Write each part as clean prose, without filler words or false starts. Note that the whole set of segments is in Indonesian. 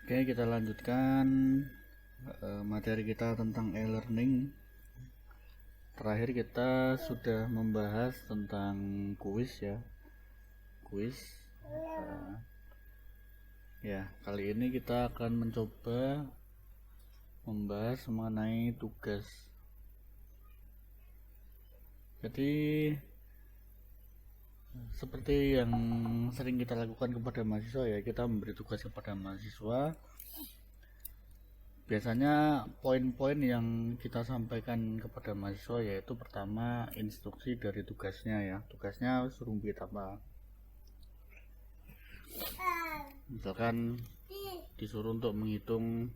Oke, kita lanjutkan materi kita tentang e-learning. Terakhir kita sudah membahas tentang kuis ya. Kuis. Ya, kali ini kita akan mencoba membahas mengenai tugas. Jadi seperti yang sering kita lakukan kepada mahasiswa ya, kita memberi tugas kepada mahasiswa. Biasanya poin-poin yang kita sampaikan kepada mahasiswa yaitu pertama instruksi dari tugasnya ya. Tugasnya suruh bikin apa? Misalkan disuruh untuk menghitung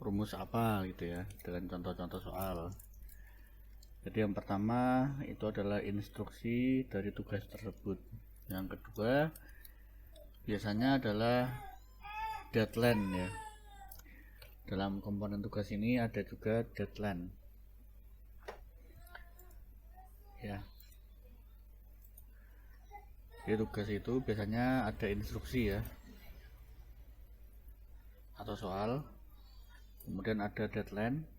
rumus apa gitu ya, dengan contoh-contoh soal. Jadi yang pertama itu adalah instruksi dari tugas tersebut. Yang kedua biasanya adalah deadline ya. Dalam komponen tugas ini ada juga deadline ya. Di tugas itu biasanya ada instruksi ya atau soal, kemudian ada deadline,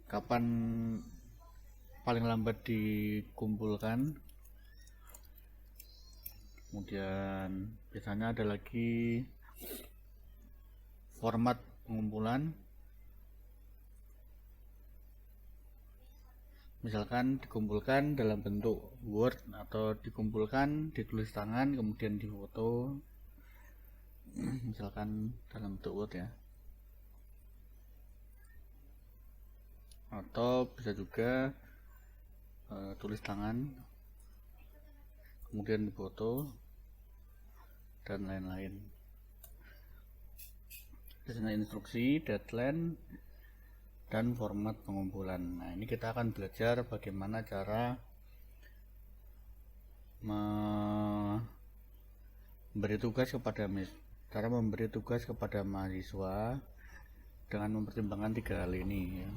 kapan paling lambat dikumpulkan, kemudian biasanya ada lagi format pengumpulan. Misalkan dikumpulkan dalam bentuk Word atau dikumpulkan ditulis tangan kemudian difoto, misalkan dalam bentuk Word ya, atau bisa juga tulis tangan kemudian difoto dan lain-lain. Biasanya instruksi, deadline, dan format pengumpulan. Nah, ini kita akan belajar bagaimana cara memberi tugas kepada mahasiswa dengan mempertimbangkan 3 hal ini ya.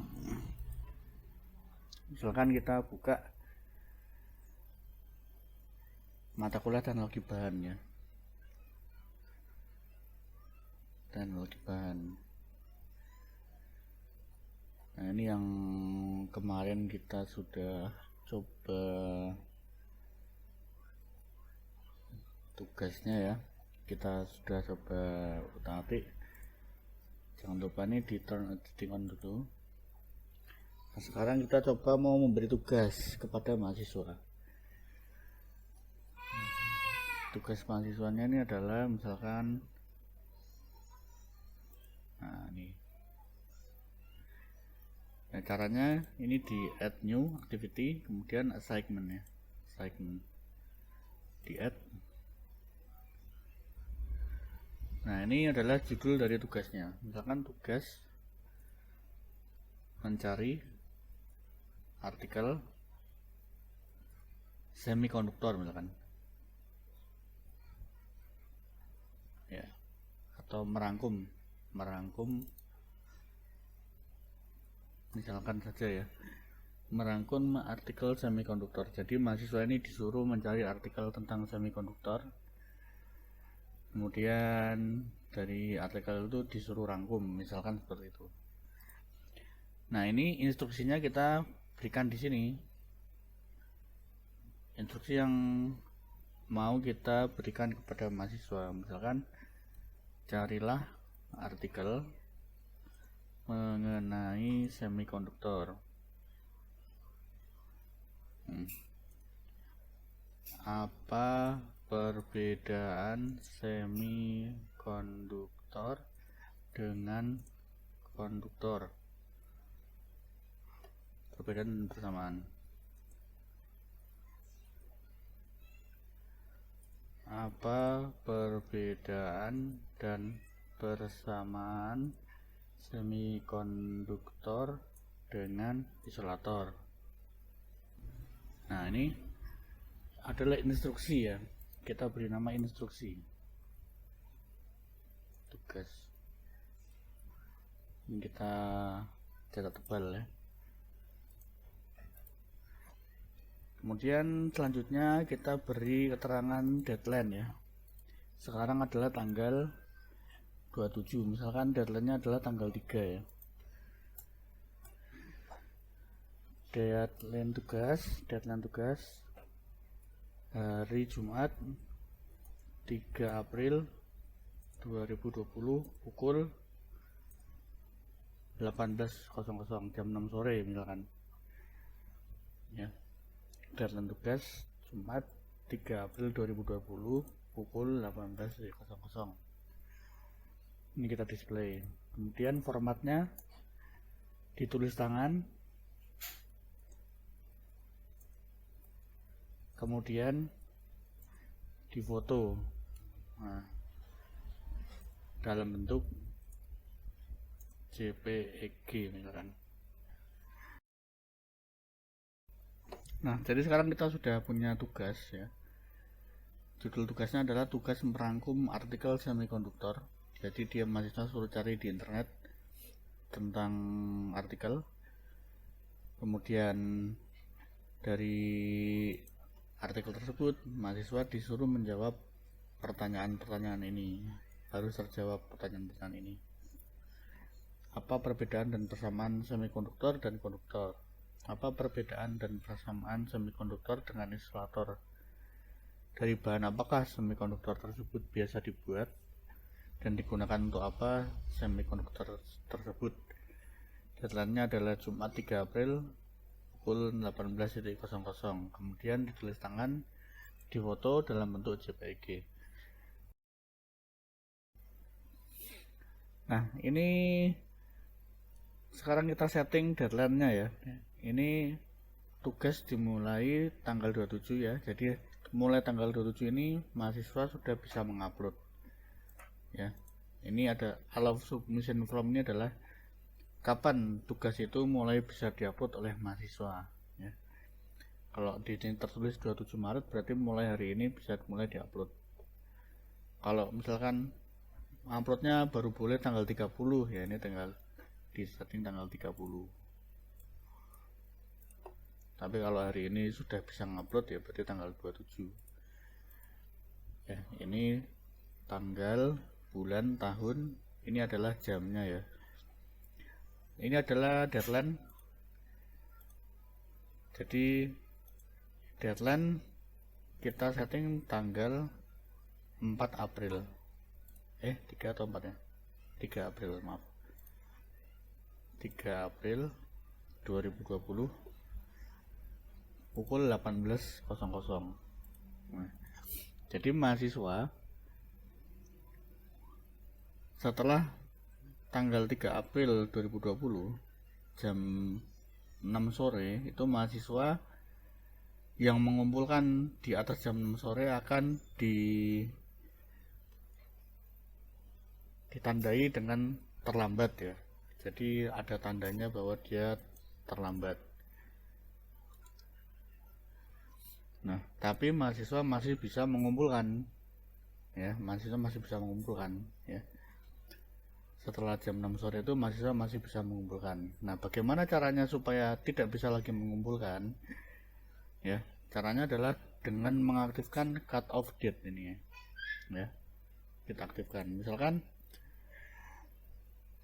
Misalkan kita buka mata kuliah teknologi bahan ya, teknologi bahan. Nah, ini yang kemarin kita sudah coba tugasnya ya, kita sudah coba tapi jangan lupa ini di turn editing on dulu. Nah, sekarang kita coba mau memberi tugas kepada mahasiswa. Tugas mahasiswanya ini adalah misalkan nah, caranya ini di add new activity, kemudian assignment ya, assignment di add. Nah, ini adalah judul dari tugasnya. Misalkan tugas mencari artikel semikonduktor misalkan ya, atau merangkum misalkan saja ya, merangkum artikel semikonduktor. Jadi mahasiswa ini disuruh mencari artikel tentang semikonduktor, kemudian dari artikel itu disuruh rangkum, misalkan seperti itu. Nah, ini instruksinya kita berikan di sini. Instruksi yang mau kita berikan kepada mahasiswa, misalkan carilah artikel mengenai semikonduktor. Apa perbedaan semikonduktor dengan konduktor? Perbedaan dan persamaan. Apa perbedaan dan persamaan semikonduktor dengan isolator? Nah, ini adalah instruksi ya, kita beri nama instruksi tugas. Ini kita cetak tebal ya. Kemudian selanjutnya kita beri keterangan deadline ya. sekarang adalah tanggal 27, misalkan deadline-nya adalah tanggal 3 ya. Deadline tugas hari Jumat 3 April 2020 pukul 18.00 jam 6 sore misalkan ya. Deadline tugas Jumat 3 April 2020 pukul 18.00. Ini kita display. Kemudian formatnya ditulis tangan, kemudian difoto, dalam bentuk JPEG misalkan. Nah, jadi sekarang kita sudah punya tugas ya. Judul tugasnya adalah tugas merangkum artikel semikonduktor. Jadi dia mahasiswa suruh cari di internet tentang artikel. Kemudian dari artikel tersebut mahasiswa disuruh menjawab pertanyaan-pertanyaan ini. Harus terjawab pertanyaan-pertanyaan ini. Apa perbedaan dan persamaan semikonduktor dan konduktor? Apa perbedaan dan persamaan semikonduktor dengan insulator? Dari bahan apakah semikonduktor tersebut biasa dibuat dan digunakan untuk apa semikonduktor tersebut? Deadline-nya adalah Jumat 3 April pukul 18.00. Kemudian ditulis tangan, difoto dalam bentuk JPEG. Nah, ini sekarang kita setting deadline-nya ya. Ini tugas dimulai tanggal 27 ya. Jadi mulai tanggal 27 ini mahasiswa sudah bisa mengupload ya. Ini ada allow submission form, ini adalah kapan tugas itu mulai bisa diupload oleh mahasiswa ya. Kalau di sini tertulis 27 Maret berarti mulai hari ini bisa mulai diupload. Kalau misalkan uploadnya baru boleh tanggal 30 ya, ini tinggal di setting tanggal 30. Tapi kalau hari ini sudah bisa ngupload ya berarti tanggal 27 ya. Ini tanggal, bulan, tahun, ini adalah jamnya ya. Ini adalah deadline. Jadi deadline kita setting tanggal 4 April 3 atau 4 ya, 3 April maaf, 3 April 2020 pukul 18.00. Nah, jadi mahasiswa setelah tanggal 3 April 2020 jam 6 sore itu mahasiswa yang mengumpulkan di atas jam 6 sore akan ditandai dengan terlambat ya. Jadi ada tandanya bahwa dia terlambat. Nah, tapi mahasiswa masih bisa mengumpulkan ya, mahasiswa masih bisa mengumpulkan ya. Setelah jam 6 sore itu mahasiswa masih bisa mengumpulkan. Nah, bagaimana caranya supaya tidak bisa lagi mengumpulkan ya? Caranya adalah dengan mengaktifkan cut off date ini ya. Kita aktifkan. Misalkan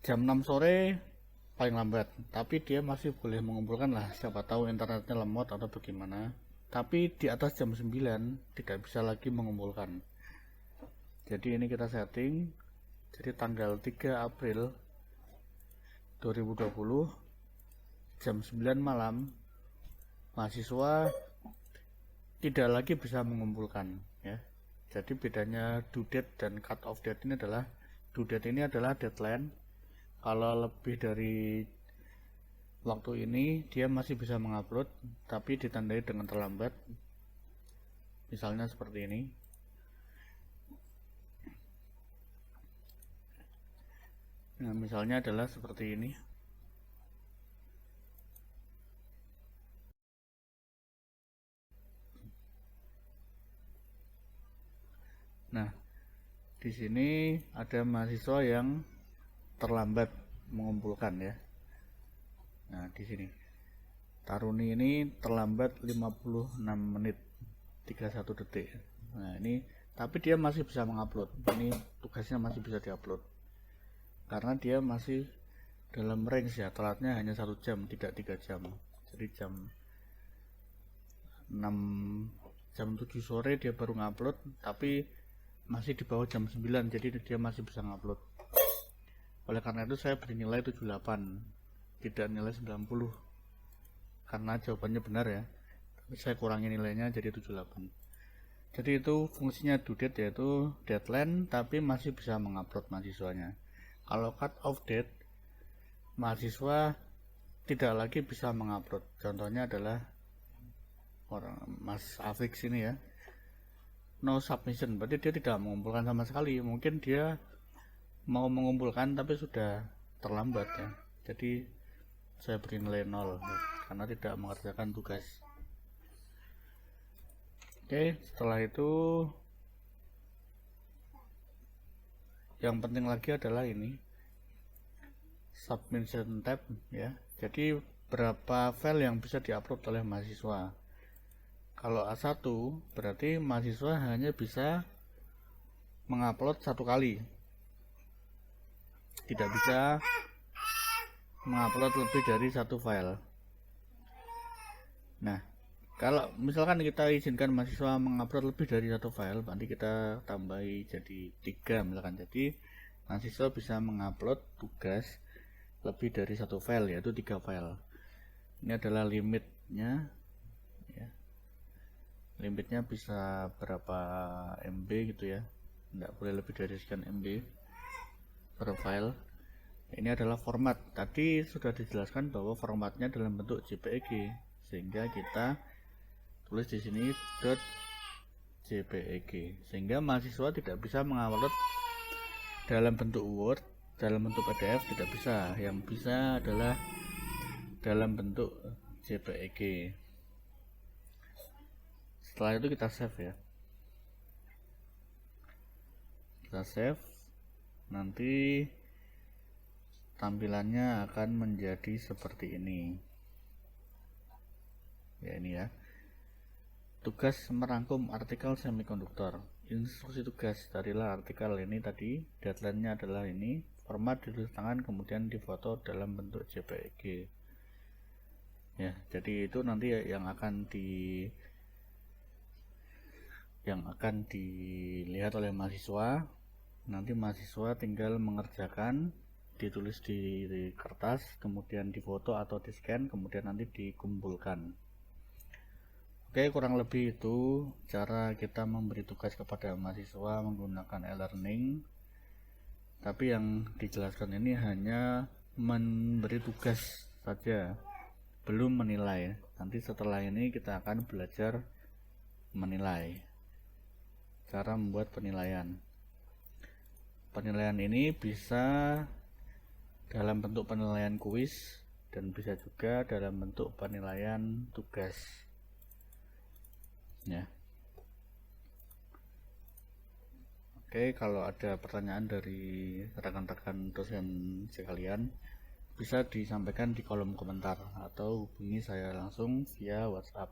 jam 6 sore paling lambat, tapi dia masih boleh mengumpulkan lah, siapa tahu internetnya lemot atau bagaimana. Tapi di atas jam 9 tidak bisa lagi mengumpulkan. Jadi ini kita setting, jadi tanggal 3 April 2020 jam 9 malam mahasiswa tidak lagi bisa mengumpulkan ya. Jadi bedanya due date dan cut off date ini adalah, due date ini adalah deadline. Kalau lebih dari waktu ini dia masih bisa mengupload tapi ditandai dengan terlambat, misalnya seperti ini. Nah, misalnya adalah seperti ini. Nah, di sini ada mahasiswa yang terlambat mengumpulkan ya. Nah, di sini Taruni ini terlambat 56 menit 31 detik. Nah, ini tapi dia masih bisa mengupload. Ini tugasnya masih bisa diupload karena dia masih dalam range ya, telatnya hanya 1 jam, tidak 3 jam. Jadi jam 7 sore dia baru ngupload, tapi masih di bawah jam 9, jadi dia masih bisa ngupload. Oleh karena itu saya beri nilai 78, tidak nilai 90, karena jawabannya benar ya, tapi saya kurangi nilainya jadi 78. Jadi itu fungsinya due date, yaitu deadline tapi masih bisa mengupload mahasiswanya. Kalau cut off date, mahasiswa tidak lagi bisa mengupload. Contohnya adalah orang Mas Afix ini ya, no submission, berarti dia tidak mengumpulkan sama sekali. Mungkin dia mau mengumpulkan tapi sudah terlambat ya, jadi saya beri nilai 0 karena tidak mengerjakan tugas. Oke, setelah itu yang penting lagi adalah ini submission tab ya. Jadi berapa file yang bisa diupload oleh mahasiswa. Kalau A1 berarti mahasiswa hanya bisa mengupload 1 kali, tidak bisa mengupload lebih dari 1 file. Nah, kalau misalkan kita izinkan mahasiswa mengupload lebih dari 1 file, nanti kita tambahi jadi 3 misalkan. Jadi mahasiswa bisa mengupload tugas lebih dari 1 file, yaitu 3 file. Ini adalah limitnya ya. Limitnya bisa berapa MB gitu ya, tidak boleh lebih dari sekian MB per file. Ini adalah format, tadi sudah dijelaskan bahwa formatnya dalam bentuk JPEG, sehingga kita tulis di sini .jpeg, sehingga mahasiswa tidak bisa mengupload dalam bentuk Word, dalam bentuk PDF tidak bisa. Yang bisa adalah dalam bentuk JPEG. Setelah itu kita save ya, kita save, nanti tampilannya akan menjadi seperti ini ya. Ini ya, tugas merangkum artikel semikonduktor. Instruksi tugas darilah artikel ini tadi, deadline-nya adalah ini, format ditulis tangan, kemudian difoto dalam bentuk JPEG ya. Jadi itu nanti yang akan dilihat oleh mahasiswa. Nanti mahasiswa tinggal mengerjakan, ditulis di kertas, kemudian difoto atau di scan, kemudian nanti dikumpulkan. Oke, kurang lebih itu cara kita memberi tugas kepada mahasiswa menggunakan e-learning. Tapi yang dijelaskan ini hanya memberi tugas saja, belum menilai. Nanti setelah ini kita akan belajar menilai, cara membuat penilaian. Penilaian ini bisa dalam bentuk penilaian kuis dan bisa juga dalam bentuk penilaian tugas ya. Oke, kalau ada pertanyaan dari rekan-rekan dosen sekalian, bisa disampaikan di kolom komentar atau hubungi saya langsung via WhatsApp.